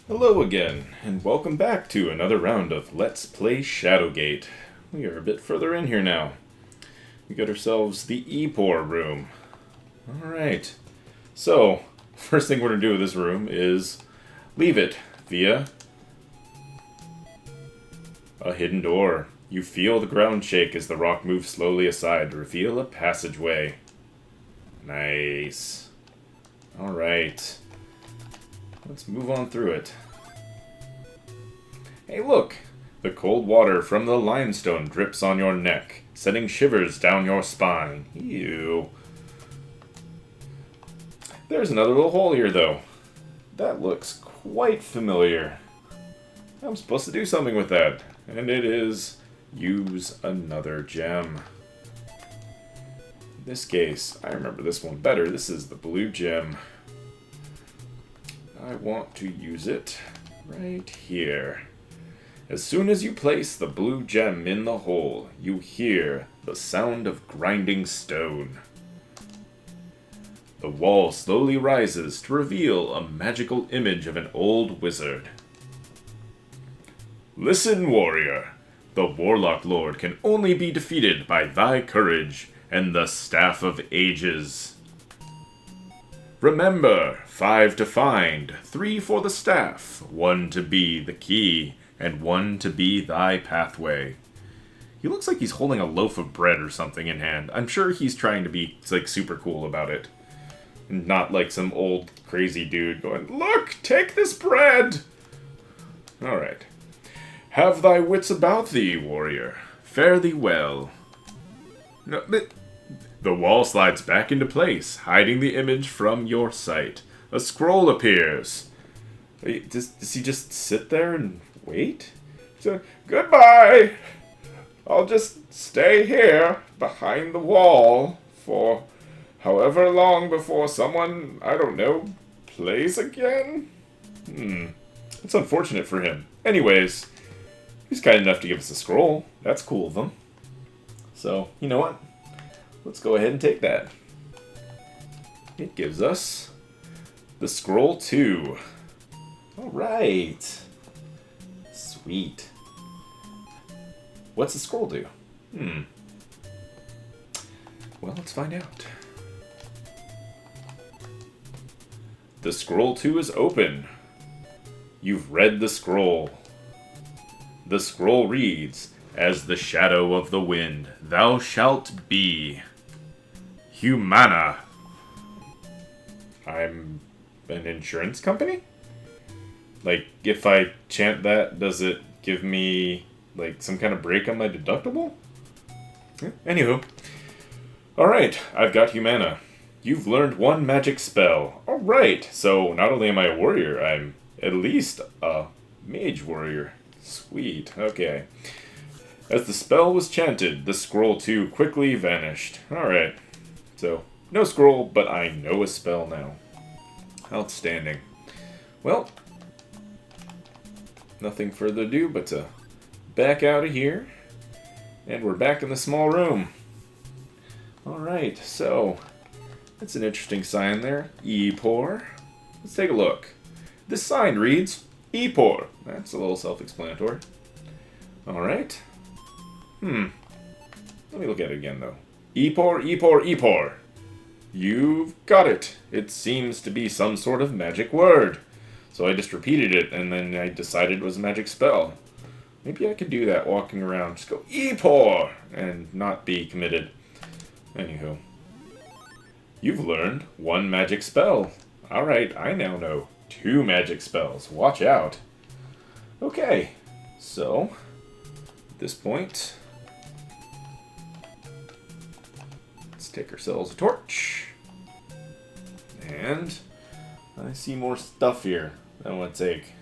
Hello again, and welcome back to another round of Let's Play Shadowgate. We are a bit further in here now. We got ourselves the EPOR room. Alright, so, first thing we're going to do with this room is leave it via a hidden door. You feel the ground shake as the rock moves slowly aside to reveal a passageway. Nice. Alright. Let's move on through it. Hey look! The cold water from the limestone drips on your neck, sending shivers down your spine. Ew. There's another little hole here though. That looks quite familiar. I'm supposed to do something with that. And it is use another gem. In this case, I remember this one better. This is the blue gem. I want to use it right here. As soon as you place the blue gem in the hole, you hear the sound of grinding stone. The wall slowly rises to reveal a magical image of an old wizard. Listen, warrior. The Warlock Lord can only be defeated by thy courage and the Staff of Ages. Remember, 5 to find, 3 for the staff, 1 to be the key, and 1 to be thy pathway. He looks like he's holding a loaf of bread or something in hand. I'm sure he's trying to be, like, super cool about it. And not like some old crazy dude going, "Look, take this bread!" Alright. Have thy wits about thee, warrior. Fare thee well. No, but... The wall slides back into place, hiding the image from your sight. A scroll appears. Does he just sit there and wait? So, goodbye! I'll just stay here, behind the wall, for however long before someone, I don't know, plays again? It's unfortunate for him. Anyways, he's kind enough to give us a scroll. That's cool of him. So, you know what? Let's go ahead and take that. It gives us the scroll 2. Alright. Sweet. What's the scroll do? Well, let's find out. The scroll 2 is open. You've read the scroll. The scroll reads, "As the shadow of the wind, thou shalt be. Humana." I'm an insurance company? Like, if I chant that, does it give me, like, some kind of break on my deductible? Anywho. Alright, I've got Humana. You've learned 1 magic spell. Alright, so not only am I a warrior, I'm at least a mage warrior. Sweet, okay. As the spell was chanted, the scroll 2 quickly vanished. Alright. So, no scroll, but I know a spell now. Outstanding. Well, nothing further ado but to back out of here. And we're back in the small room. Alright, so, that's an interesting sign there. EPOR. Let's take a look. This sign reads, EPOR. That's a little self-explanatory. Alright. Let me look at it again, though. EPOR, EPOR, EPOR. You've got it. It seems to be some sort of magic word. So I just repeated it, and then I decided it was a magic spell. Maybe I could do that walking around. Just go, EPOR! And not be committed. Anywho. You've learned 1 magic spell. Alright, I now know 2 magic spells. Watch out. Okay. So, at this point... take ourselves a torch. And I see more stuff here that I want to take.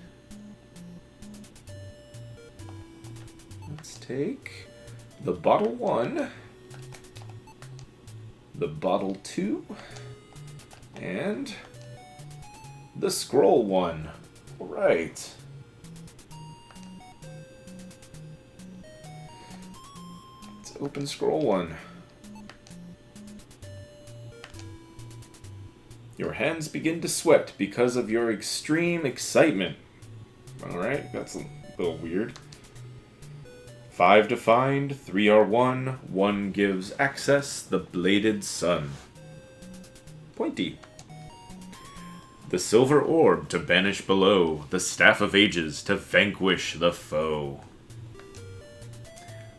Let's take the bottle 1, the bottle 2, and the scroll 1. Alright. Let's open scroll 1. Your hands begin to sweat because of your extreme excitement. Alright, that's a little weird. 5 to find, 3 are 1. 1 gives access, the bladed sun. Pointy. The silver orb to banish below, the staff of ages to vanquish the foe.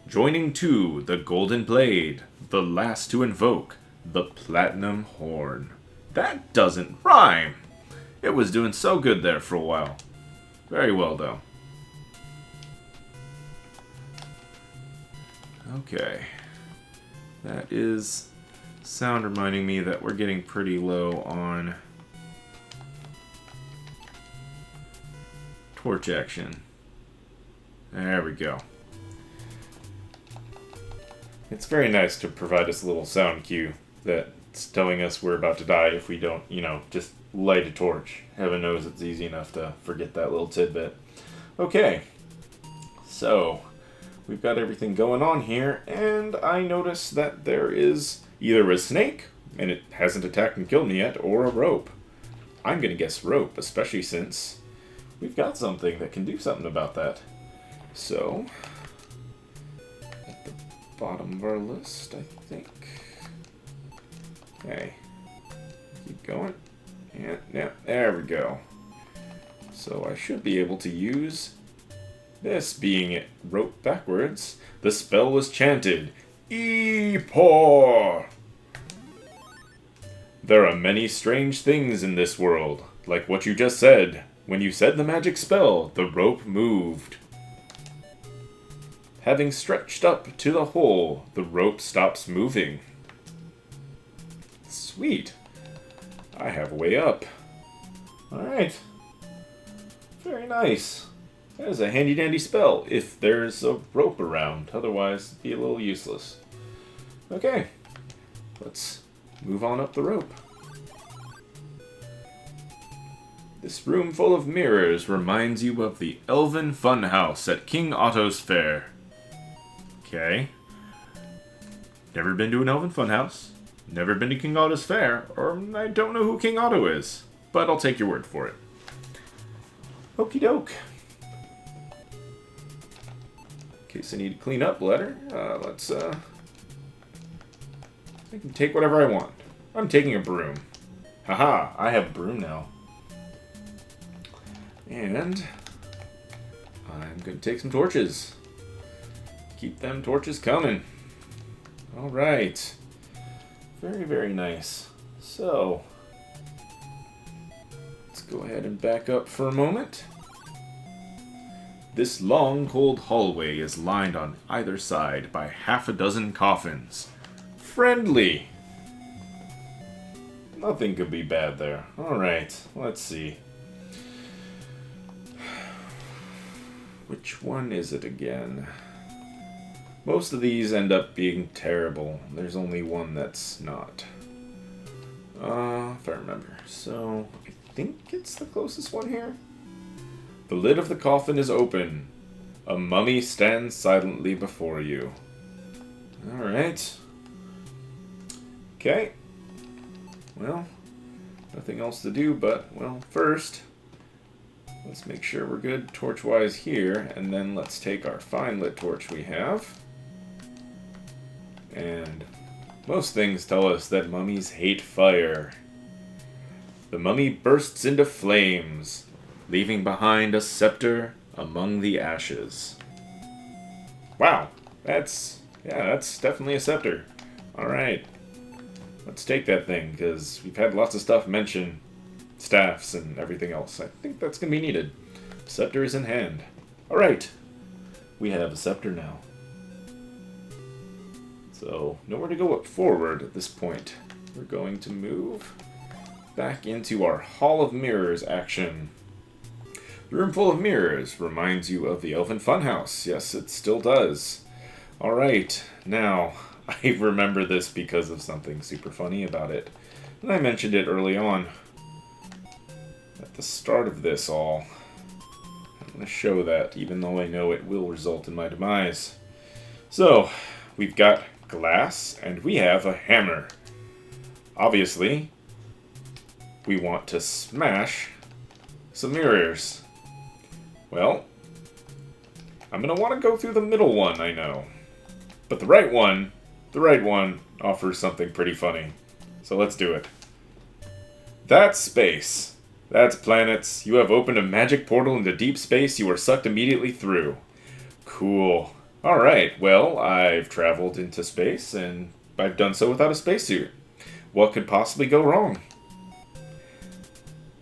Joining two, the golden blade, the last to invoke, the platinum horn. That doesn't rhyme! It was doing so good there for a while. Very well, though. Okay. That is sound reminding me that we're getting pretty low on torch action. There we go. It's very nice to provide us a little sound cue that's telling us we're about to die if we don't, just light a torch. Heaven knows it's easy enough to forget that little tidbit. Okay, so we've got everything going on here, and I notice that there is either a snake, and it hasn't attacked and killed me yet, or a rope. I'm going to guess rope, especially since we've got something that can do something about that. So, at the bottom of our list, I think. Okay, keep going. Yeah, there we go. So I should be able to use this, being it rope backwards. The spell was chanted, EPOR! There are many strange things in this world, like what you just said. When you said the magic spell, the rope moved. Having stretched up to the hole, the rope stops moving. Sweet. I have a way up. Alright. Very nice. That is a handy-dandy spell, if there's a rope around. Otherwise, it'd be a little useless. Okay. Let's move on up the rope. This room full of mirrors reminds you of the Elven Funhouse at King Otto's Fair. Okay. Never been to an Elven Funhouse. Never been to King Otto's Fair, or I don't know who King Otto is, but I'll take your word for it. Okie doke. In case I need to clean up later, I can take whatever I want. I'm taking a broom. Haha, I have a broom now. And I'm going to take some torches. Keep them torches coming. Alright. Very, very nice. So, let's go ahead and back up for a moment. This long, cold hallway is lined on either side by half a dozen coffins. Friendly! Nothing could be bad there. Alright, let's see. Which one is it again? Most of these end up being terrible. There's only one that's not. If I remember. So, I think it's the closest one here. The lid of the coffin is open. A mummy stands silently before you. Alright. Okay. Well, nothing else to do but, well, first, let's make sure we're good torch-wise here, and then let's take our fine lit torch we have. And most things tell us that mummies hate fire. The mummy bursts into flames, leaving behind a scepter among the ashes. Wow, that's definitely a scepter. Alright, let's take that thing, because we've had lots of stuff mention staffs and everything else. I think that's going to be needed. Scepter is in hand. Alright, we have a scepter now. So, nowhere to go forward at this point. We're going to move back into our Hall of Mirrors action. The room full of mirrors reminds you of the Elven Funhouse. Yes, it still does. Alright, now, I remember this because of something super funny about it. And I mentioned it early on. At the start of this all. I'm going to show that, even though I know it will result in my demise. So, we've got glass, and we have a hammer. Obviously, we want to smash some mirrors. Well, I'm going to want to go through the middle one, I know. But the right one offers something pretty funny. So let's do it. That's space. That's planets. You have opened a magic portal into deep space. You are sucked immediately through. Cool. Alright, well, I've traveled into space, and I've done so without a spacesuit. What could possibly go wrong?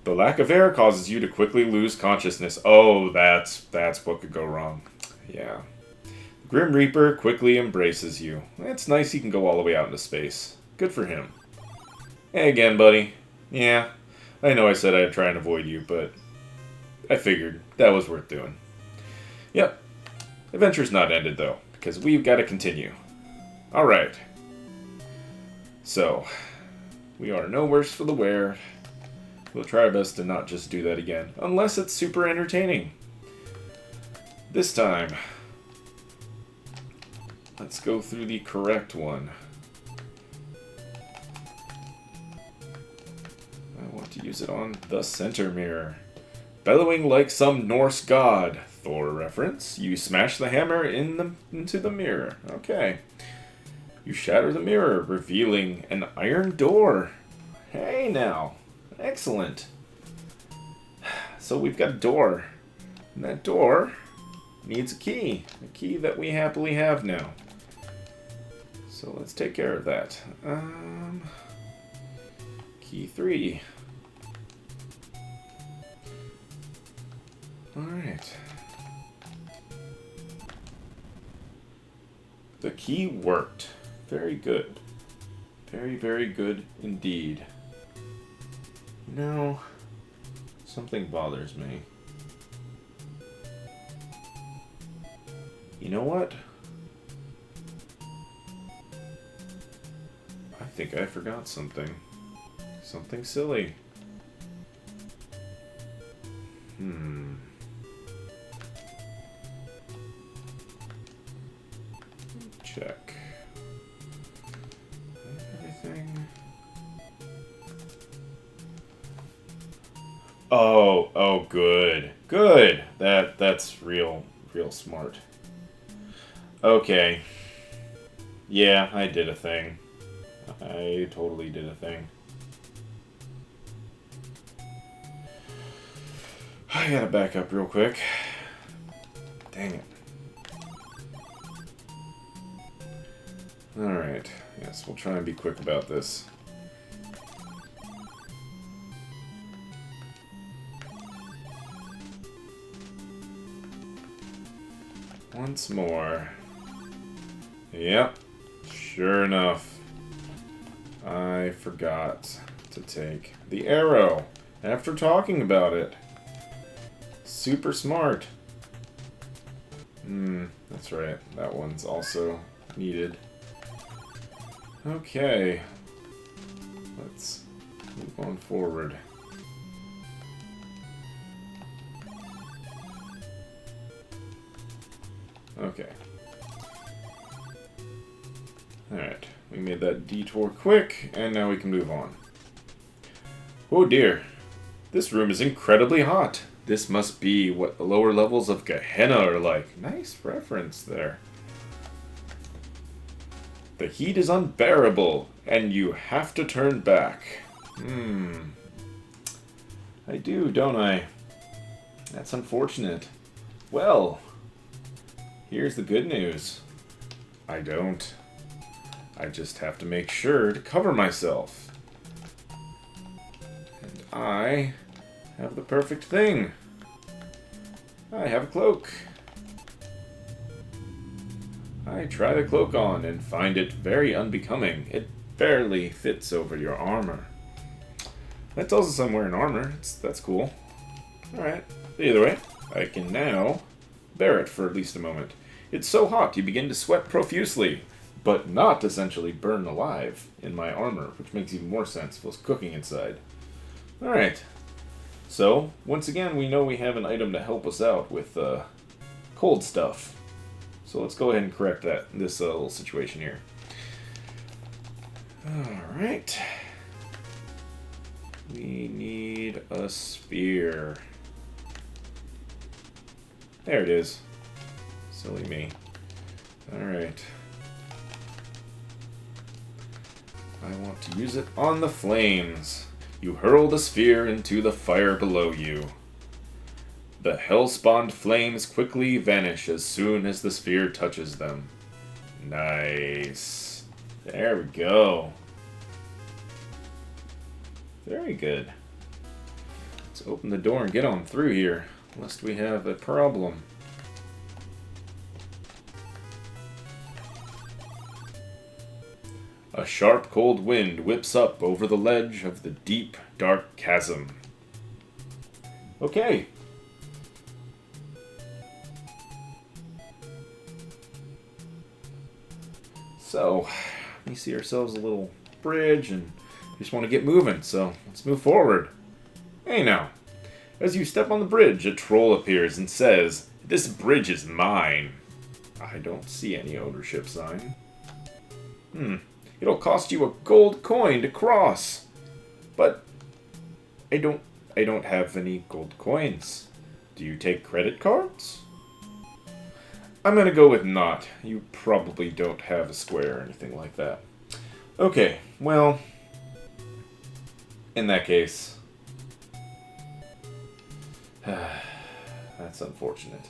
The lack of air causes you to quickly lose consciousness. Oh, that's what could go wrong. Yeah. The Grim Reaper quickly embraces you. It's nice he can go all the way out into space. Good for him. Hey again, buddy. Yeah, I know I said I'd try and avoid you, but I figured that was worth doing. Yep. Adventure's not ended, though, because we've got to continue. Alright. So, we are no worse for the wear. We'll try our best to not just do that again, unless it's super entertaining. This time, let's go through the correct one. I want to use it on the center mirror. Bellowing like some Norse god. Thor reference. You smash the hammer into the mirror. Okay. You shatter the mirror, revealing an iron door. Hey now. Excellent. So we've got a door. And that door needs a key. A key that we happily have now. So let's take care of that. Key 3. Alright. The key worked. Very good. Very, very good indeed. No, something bothers me. You know what? I think I forgot something. Something silly. Check. Everything. Oh, good. Good. That's real smart. Okay. Yeah, I did a thing. I totally did a thing. I gotta back up real quick. Dang it. Alright. Yes, we'll try and be quick about this. Once more. Yep. Sure enough. I forgot to take the arrow after talking about it. Super smart. That's right. That one's also needed. Okay. Let's move on forward. Okay. Alright. We made that detour quick, and now we can move on. Oh dear. This room is incredibly hot. This must be what the lower levels of Gehenna are like. Nice reference there. The heat is unbearable, and you have to turn back. I do, don't I? That's unfortunate. Well, here's the good news. I don't. I just have to make sure to cover myself. And I have the perfect thing. I have a cloak. I try the cloak on and find it very unbecoming. It barely fits over your armor. That tells us I'm wearing armor. That's cool. Alright. Either way, I can now bear it for at least a moment. It's so hot you begin to sweat profusely, but not essentially burn alive in my armor, which makes even more sense if it was cooking inside. Alright. So, once again, we know we have an item to help us out with cold stuff. So let's go ahead and correct this little situation here. Alright. We need a spear. There it is. Silly me. Alright. I want to use it on the flames. You hurl the sphere into the fire below you. The hell-spawned flames quickly vanish as soon as the sphere touches them. Nice. There we go. Very good. Let's open the door and get on through here, lest we have a problem. A sharp, cold wind whips up over the ledge of the deep, dark chasm. Okay. So, we see ourselves a little bridge, and we just want to get moving, so let's move forward. Hey now. As you step on the bridge, a troll appears and says, "This bridge is mine." I don't see any ownership sign. It'll cost you a gold coin to cross. But I don't have any gold coins. Do you take credit cards? I'm gonna go with not. You probably don't have a square or anything like that. Okay, well, in that case, that's unfortunate.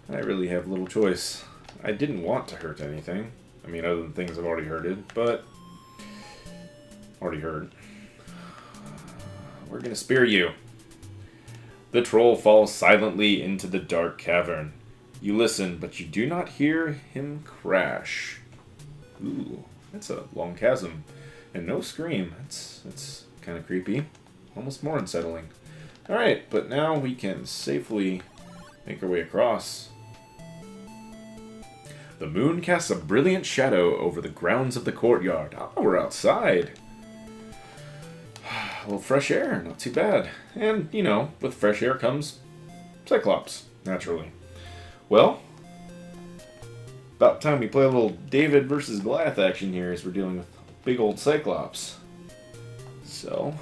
I really have little choice. I didn't want to hurt anything. I mean, other than things I've already hurted, but already hurt. We're gonna spear you. The troll falls silently into the dark cavern. You listen, but you do not hear him crash. Ooh, that's a long chasm. And no scream. That's kind of creepy. Almost more unsettling. Alright, but now we can safely make our way across. The moon casts a brilliant shadow over the grounds of the courtyard. Oh, we're outside. A little fresh air, not too bad. And, you know, with fresh air comes Cyclops, naturally. Well, about time we play a little David versus Goliath action here as we're dealing with big old Cyclops. So,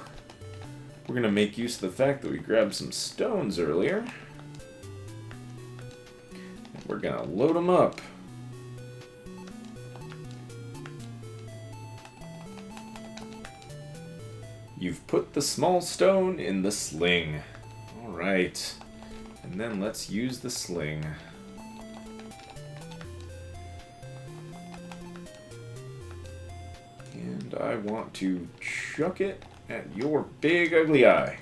we're going to make use of the fact that we grabbed some stones earlier. And we're going to load them up. You've put the small stone in the sling. Alright. And then let's use the sling. And I want to chuck it at your big ugly eye.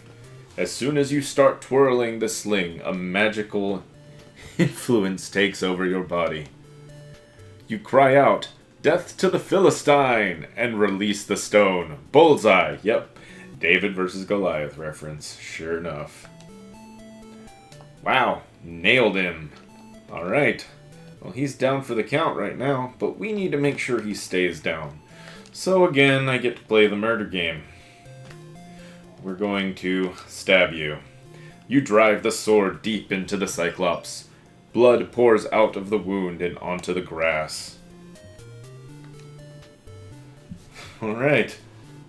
As soon as you start twirling the sling, a magical influence takes over your body. You cry out, "Death to the Philistine!" and release the stone. Bullseye! Yep. David versus Goliath reference. Sure enough. Wow. Nailed him. Alright. Well, he's down for the count right now, but we need to make sure he stays down. So again, I get to play the murder game. We're going to stab you. You drive the sword deep into the Cyclops. Blood pours out of the wound and onto the grass. Alright.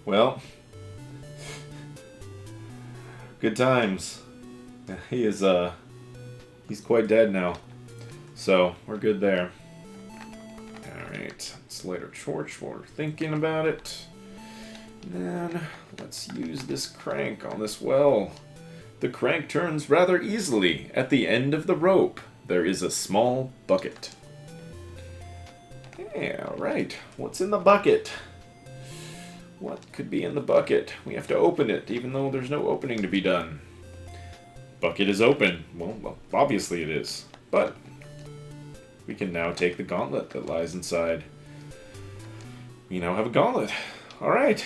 Well, good times. He's quite dead now. So, we're good there. Alright, let's light our torch while we're thinking about it. And then, let's use this crank on this well. The crank turns rather easily. At the end of the rope, there is a small bucket. Yeah, alright. What's in the bucket? What could be in the bucket? We have to open it, even though there's no opening to be done. Bucket is open. Well, obviously it is. But we can now take the gauntlet that lies inside. We now have a gauntlet. Alright.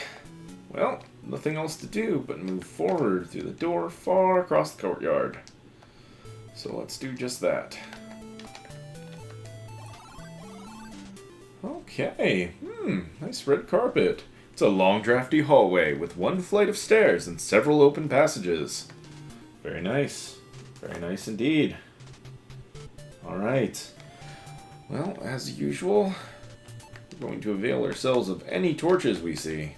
Well, nothing else to do but move forward through the door far across the courtyard. So let's do just that. Okay. Nice red carpet. It's a long, drafty hallway with one flight of stairs and several open passages. Very nice. Very nice indeed. Alright. Well, as usual, we're going to avail ourselves of any torches we see.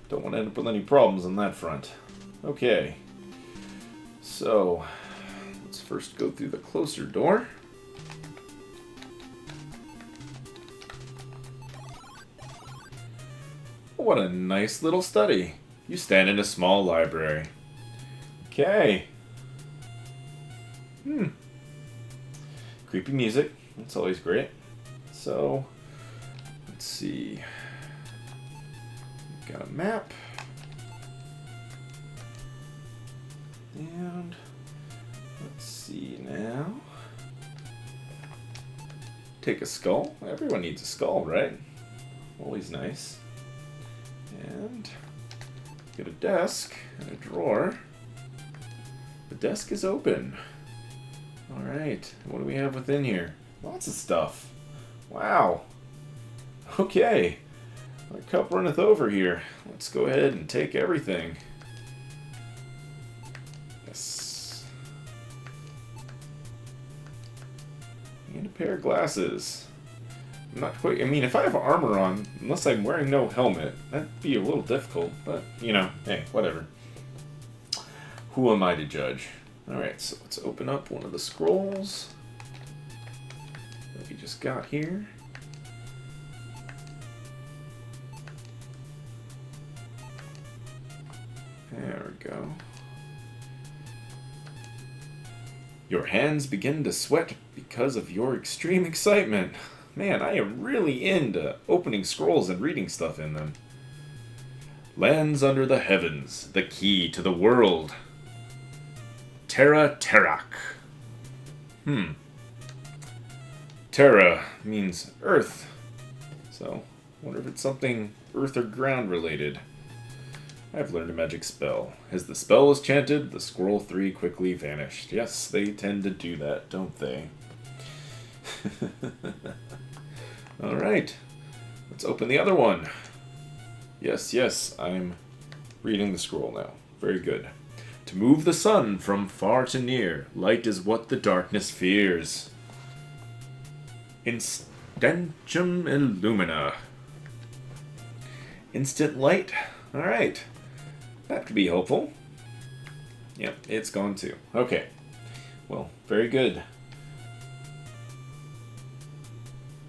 Don't want to end up with any problems on that front. Okay. So, let's first go through the closer door. What a nice little study. You stand in a small library. Okay. Creepy music. That's always great. So, let's see. Got a map. And let's see now. Take a skull. Everyone needs a skull, right? Always nice. And get a desk and a drawer. The desk is open. Alright, what do we have within here? Lots of stuff. Wow. Okay. My cup runneth over here. Let's go ahead and take everything. Yes. And a pair of glasses. I'm not quite... I mean, if I have armor on, unless I'm wearing no helmet, that'd be a little difficult. But, you know, hey, whatever. Who am I to judge? Alright, so let's open up one of the scrolls that we just got here. There we go. Your hands begin to sweat because of your extreme excitement. Man, I am really into opening scrolls and reading stuff in them. Lands under the heavens, the key to the world. Terra Terrak. Terra means earth. So, wonder if it's something earth or ground related. I've learned a magic spell. As the spell was chanted, the Squirrel 3 quickly vanished. Yes, they tend to do that, don't they? Alright. Let's open the other one. Yes, I'm reading the scroll now. Very good. To move the sun from far to near, light is what the darkness fears. Instantium illumina. Instant light? Alright. That could be helpful. Yep, it's gone too. Okay. Well, very good.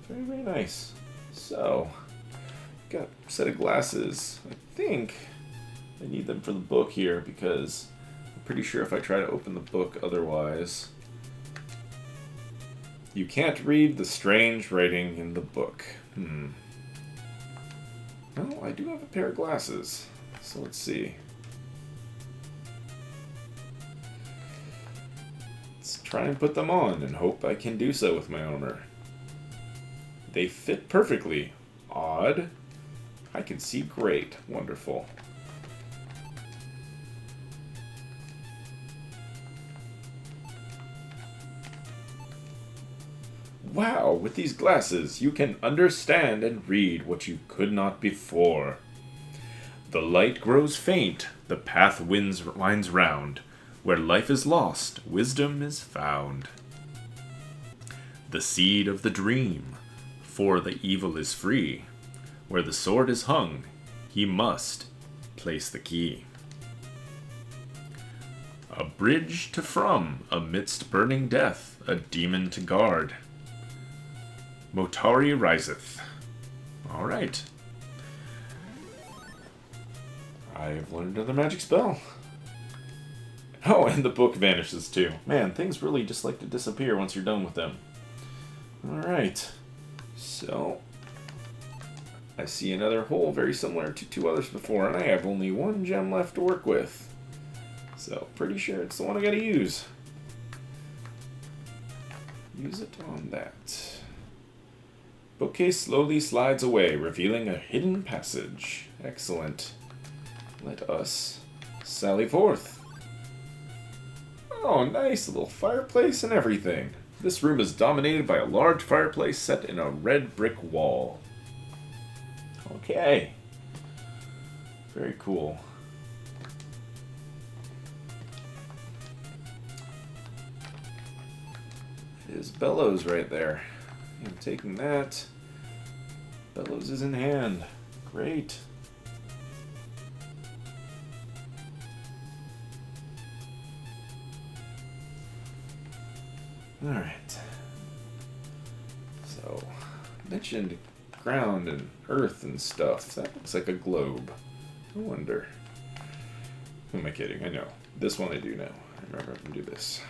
Very, very nice. So, got a set of glasses. I think I need them for the book here because I'm pretty sure if I try to open the book otherwise, you can't read the strange writing in the book. Well, I do have a pair of glasses, so let's see. Let's try and put them on and hope I can do so with my armor. They fit perfectly. Odd. I can see great. Wonderful. Wow, with these glasses, you can understand and read what you could not before. The light grows faint, the path winds winds round. Where life is lost, wisdom is found. The seed of the dream, for the evil is free. Where the sword is hung, he must place the key. A bridge to from, amidst burning death, a demon to guard. Motari riseth. Alright. I've learned another magic spell. Oh, and the book vanishes too. Man, things really just like to disappear once you're done with them. Alright. So, I see another hole very similar to two others before, and I have only one gem left to work with. So, pretty sure it's the one I gotta use. Use it on that. Bookcase slowly slides away, revealing a hidden passage. Excellent. Let us sally forth. Oh, nice little fireplace and everything. This room is dominated by a large fireplace set in a red brick wall. Okay. Very cool. There's Bellows right there. I'm taking that. Bellows is in hand. Great. Alright. So, mentioned ground and earth and stuff. That looks like a globe. I wonder. Who am I kidding? I know. This one I do know. I remember I can do this.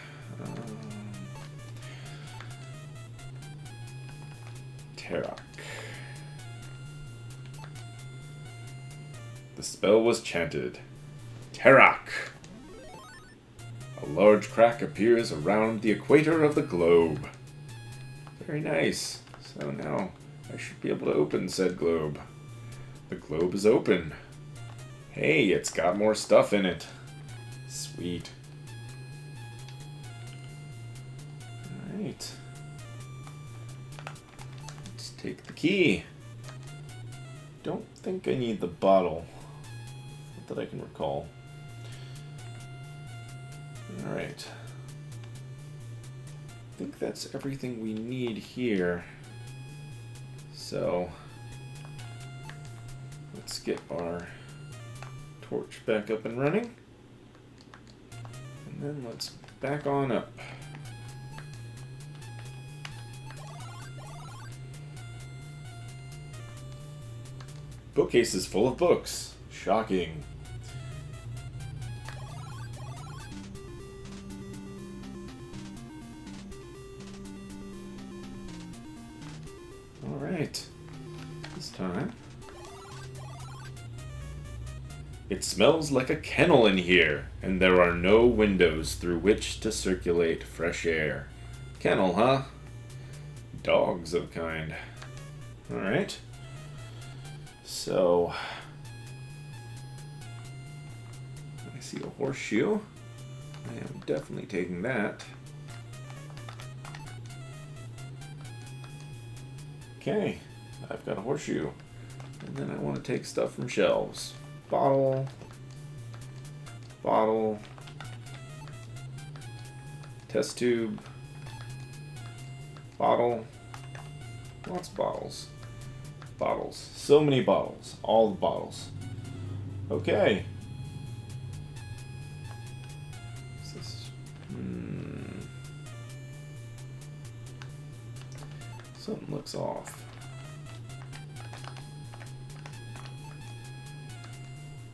Terok. The spell was chanted. Terok! A large crack appears around the equator of the globe. Very nice. So now I should be able to open said globe. The globe is open. Hey, it's got more stuff in it. Sweet. Alright. Let's take the key. Don't think I need the bottle. Not that I can recall. Alright. I think that's everything we need here. So, let's get our torch back up and running. And then let's back on up. Bookcase is full of books. Shocking. Alright. This time. It smells like a kennel in here, and there are no windows through which to circulate fresh air. Kennel, huh? Dogs of a kind. Alright. So, I see a horseshoe. I am definitely taking that. Okay, I've got a horseshoe. And then I want to take stuff from shelves. Bottle. Bottle. Test tube. Bottle. Lots of bottles. Bottles. So many bottles. All the bottles. Okay. What's this? Something looks off.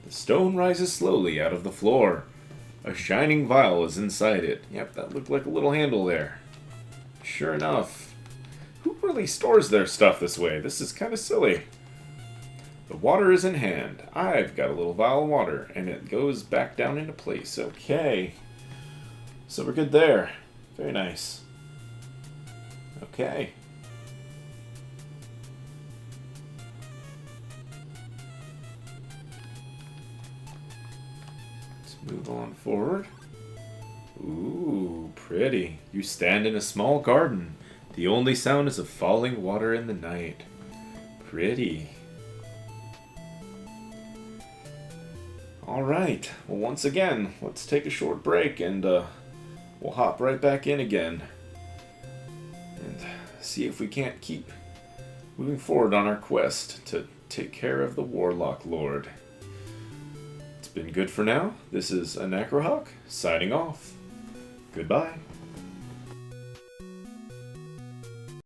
The stone rises slowly out of the floor. A shining vial is inside it. Yep, that looked like a little handle there. Sure enough. Who really stores their stuff this way? This is kind of silly. The water is in hand. I've got a little vial of water, and it goes back down into place. Okay. So we're good there. Very nice. Okay. Let's move on forward. Ooh, pretty. You stand in a small garden. The only sound is of falling water in the night. Pretty. Alright, well once again, let's take a short break and we'll hop right back in again. And see if we can't keep moving forward on our quest to take care of the Warlock Lord. It's been good for now. This is Anacrohawk, signing off. Goodbye.